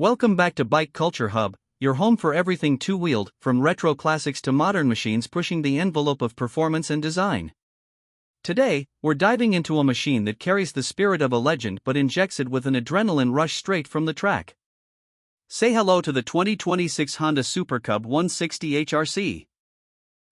Welcome back to Bike Culture Hub, your home for everything two-wheeled, from retro classics to modern machines pushing the envelope of performance and design. Today, we're diving into a machine that carries the spirit of a legend but injects it with an adrenaline rush straight from the track. Say hello to the 2026 Honda Super Cub 160 HRC.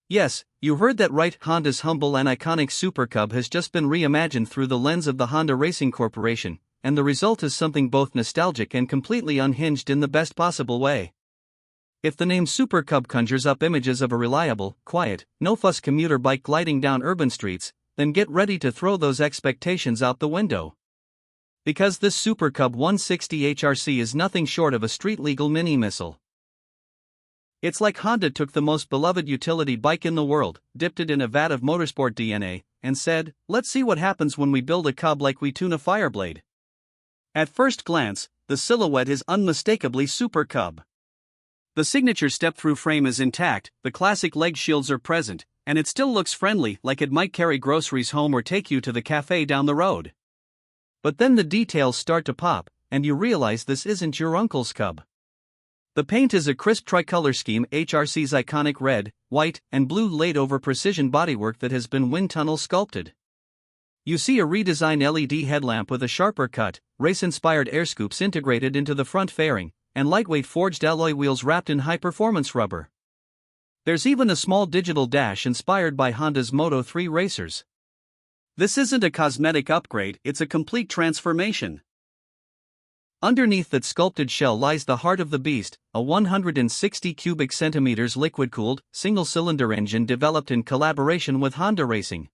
Yes, you heard that right. Honda's humble and iconic Super Cub has just been reimagined through the lens of the Honda Racing Corporation, and the result is something both nostalgic and completely unhinged in the best possible way. If the name Super Cub conjures up images of a reliable, quiet, no-fuss commuter bike gliding down urban streets, then get ready to throw those expectations out the window. Because this Super Cub 160 HRC is nothing short of a street-legal mini-missile. It's like Honda took the most beloved utility bike in the world, dipped it in a vat of motorsport DNA, and said, let's see what happens when we build a Cub like we tune a Fireblade. At first glance, the silhouette is unmistakably Super Cub. The signature step-through frame is intact, the classic leg shields are present, and it still looks friendly, like it might carry groceries home or take you to the cafe down the road. But then the details start to pop, and you realize this isn't your uncle's Cub. The paint is a crisp tricolor scheme, HRC's iconic red, white, and blue laid over precision bodywork that has been wind tunnel sculpted. You see a redesigned LED headlamp with a sharper cut, race-inspired air scoops integrated into the front fairing, and lightweight forged alloy wheels wrapped in high-performance rubber. There's even a small digital dash inspired by Honda's Moto3 racers. This isn't a cosmetic upgrade, it's a complete transformation. Underneath that sculpted shell lies the heart of the beast, a 160 cubic centimeters liquid-cooled, single-cylinder engine developed in collaboration with Honda Racing.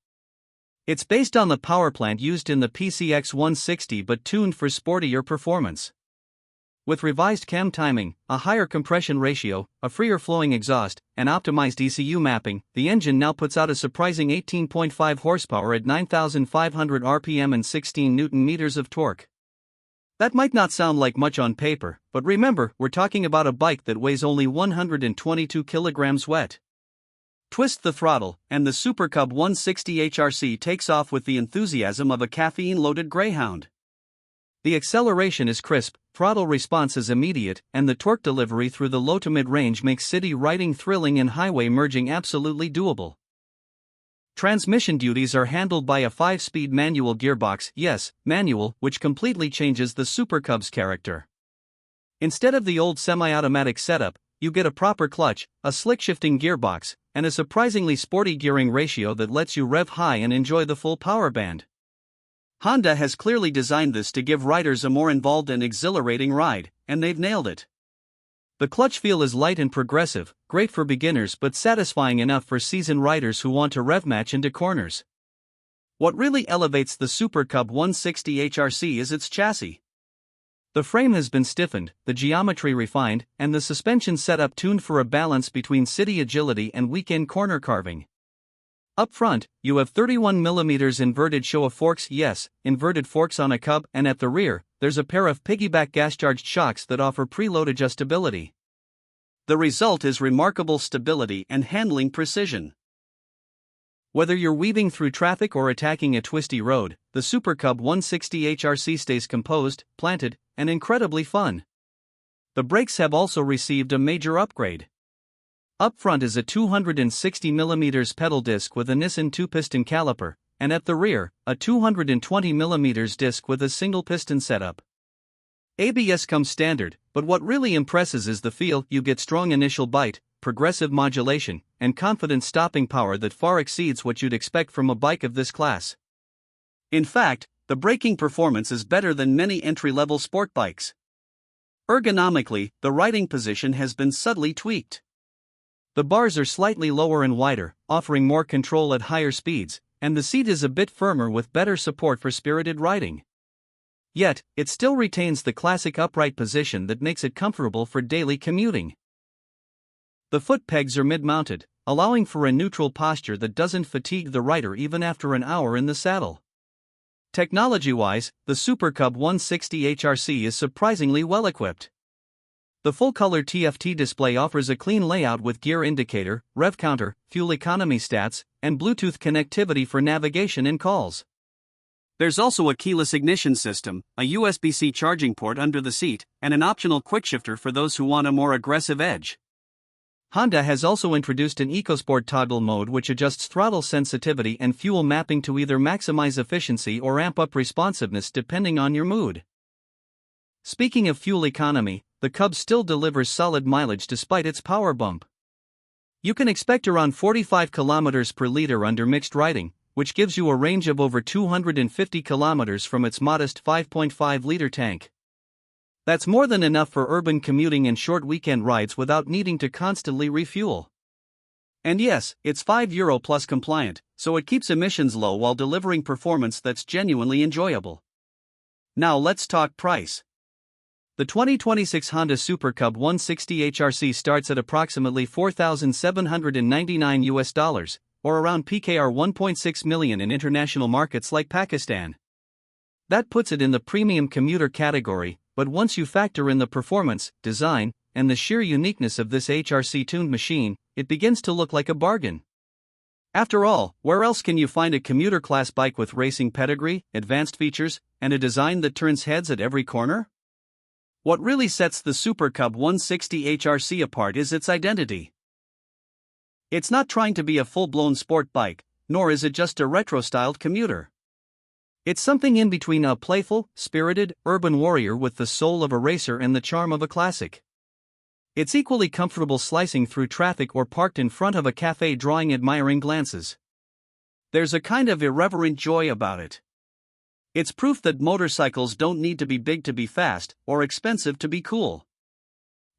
It's based on the powerplant used in the PCX 160 but tuned for sportier performance. With revised cam timing, a higher compression ratio, a freer flowing exhaust, and optimized ECU mapping, the engine now puts out a surprising 18.5 horsepower at 9,500 RPM and 16 Nm of torque. That might not sound like much on paper, but remember, we're talking about a bike that weighs only 122 kilograms wet. Twist the throttle, and the Super Cub 160 HRC takes off with the enthusiasm of a caffeine-loaded greyhound. The acceleration is crisp, throttle response is immediate, and the torque delivery through the low to mid-range makes city riding thrilling and highway merging absolutely doable. Transmission duties are handled by a 5-speed manual gearbox, yes, manual, which completely changes the Super Cub's character. Instead of the old semi-automatic setup, you get a proper clutch, a slick-shifting gearbox, and a surprisingly sporty gearing ratio that lets you rev high and enjoy the full power band. Honda has clearly designed this to give riders a more involved and exhilarating ride, and they've nailed it. The clutch feel is light and progressive, great for beginners but satisfying enough for seasoned riders who want to rev match into corners. What really elevates the Super Cub 160 HRC is its chassis. The frame has been stiffened, the geometry refined, and the suspension setup tuned for a balance between city agility and weekend corner carving. Up front, you have 31mm inverted show of forks, yes, inverted forks on a Cub, and at the rear, there's a pair of piggyback gas-charged shocks that offer preload adjustability. The result is remarkable stability and handling precision. Whether you're weaving through traffic or attacking a twisty road, the Super Cub 160 HRC stays composed, planted, and incredibly fun. The brakes have also received a major upgrade. Up front is a 260mm pedal disc with a Nissan 2-piston caliper, and at the rear, a 220mm disc with a single piston setup. ABS comes standard, but what really impresses is the feel. You get strong initial bite, progressive modulation, and confident stopping power that far exceeds what you'd expect from a bike of this class. In fact, the braking performance is better than many entry-level sport bikes. Ergonomically, the riding position has been subtly tweaked. The bars are slightly lower and wider, offering more control at higher speeds, and the seat is a bit firmer with better support for spirited riding. Yet, it still retains the classic upright position that makes it comfortable for daily commuting. The foot pegs are mid-mounted, allowing for a neutral posture that doesn't fatigue the rider even after an hour in the saddle. Technology-wise, the Super Cub 160 HRC is surprisingly well-equipped. The full-color TFT display offers a clean layout with gear indicator, rev counter, fuel economy stats, and Bluetooth connectivity for navigation and calls. There's also a keyless ignition system, a USB-C charging port under the seat, and an optional quickshifter for those who want a more aggressive edge. Honda has also introduced an EcoSport toggle mode which adjusts throttle sensitivity and fuel mapping to either maximize efficiency or amp up responsiveness depending on your mood. Speaking of fuel economy, the Cub still delivers solid mileage despite its power bump. You can expect around 45 km per liter under mixed riding, which gives you a range of over 250 km from its modest 5.5-liter tank. That's more than enough for urban commuting and short weekend rides without needing to constantly refuel. And yes, it's €5 plus compliant, so it keeps emissions low while delivering performance that's genuinely enjoyable. Now let's talk price. The 2026 Honda Super Cub 160 HRC starts at approximately $4,799, or around PKR 1.6 million in international markets like Pakistan. That puts it in the premium commuter category, but once you factor in the performance, design, and the sheer uniqueness of this HRC-tuned machine, it begins to look like a bargain. After all, where else can you find a commuter-class bike with racing pedigree, advanced features, and a design that turns heads at every corner? What really sets the Super Cub 160 HRC apart is its identity. It's not trying to be a full-blown sport bike, nor is it just a retro-styled commuter. It's something in between a playful, spirited, urban warrior with the soul of a racer and the charm of a classic. It's equally comfortable slicing through traffic or parked in front of a cafe drawing admiring glances. There's a kind of irreverent joy about it. It's proof that motorcycles don't need to be big to be fast, or expensive to be cool.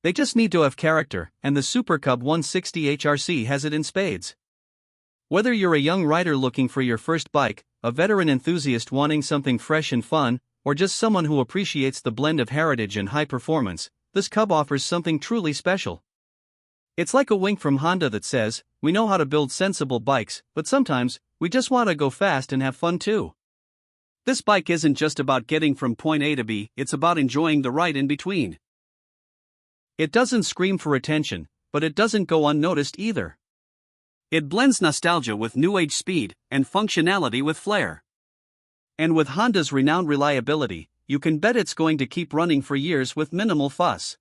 They just need to have character, and the Super Cub 160 HRC has it in spades. Whether you're a young rider looking for your first bike, a veteran enthusiast wanting something fresh and fun, or just someone who appreciates the blend of heritage and high performance, this Cub offers something truly special. It's like a wink from Honda that says, we know how to build sensible bikes, but sometimes, we just want to go fast and have fun too. This bike isn't just about getting from point A to B, it's about enjoying the ride in between. It doesn't scream for attention, but it doesn't go unnoticed either. It blends nostalgia with new-age speed, and functionality with flair. And with Honda's renowned reliability, you can bet it's going to keep running for years with minimal fuss.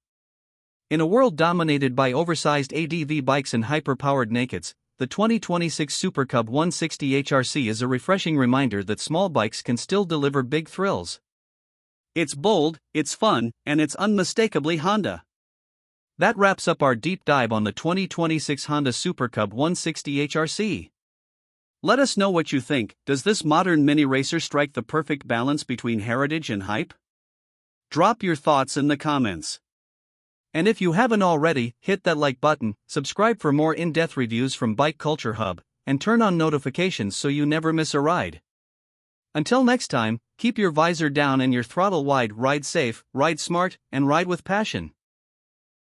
In a world dominated by oversized ADV bikes and hyper-powered nakeds, the 2026 Super Cub 160 HRC is a refreshing reminder that small bikes can still deliver big thrills. It's bold, it's fun, and it's unmistakably Honda. That wraps up our deep dive on the 2026 Honda Super Cub 160 HRC. Let us know what you think. Does this modern mini racer strike the perfect balance between heritage and hype? Drop your thoughts in the comments. And if you haven't already, hit that like button, subscribe for more in-depth reviews from Bike Culture Hub, and turn on notifications so you never miss a ride. Until next time, keep your visor down and your throttle wide, ride safe, ride smart, and ride with passion.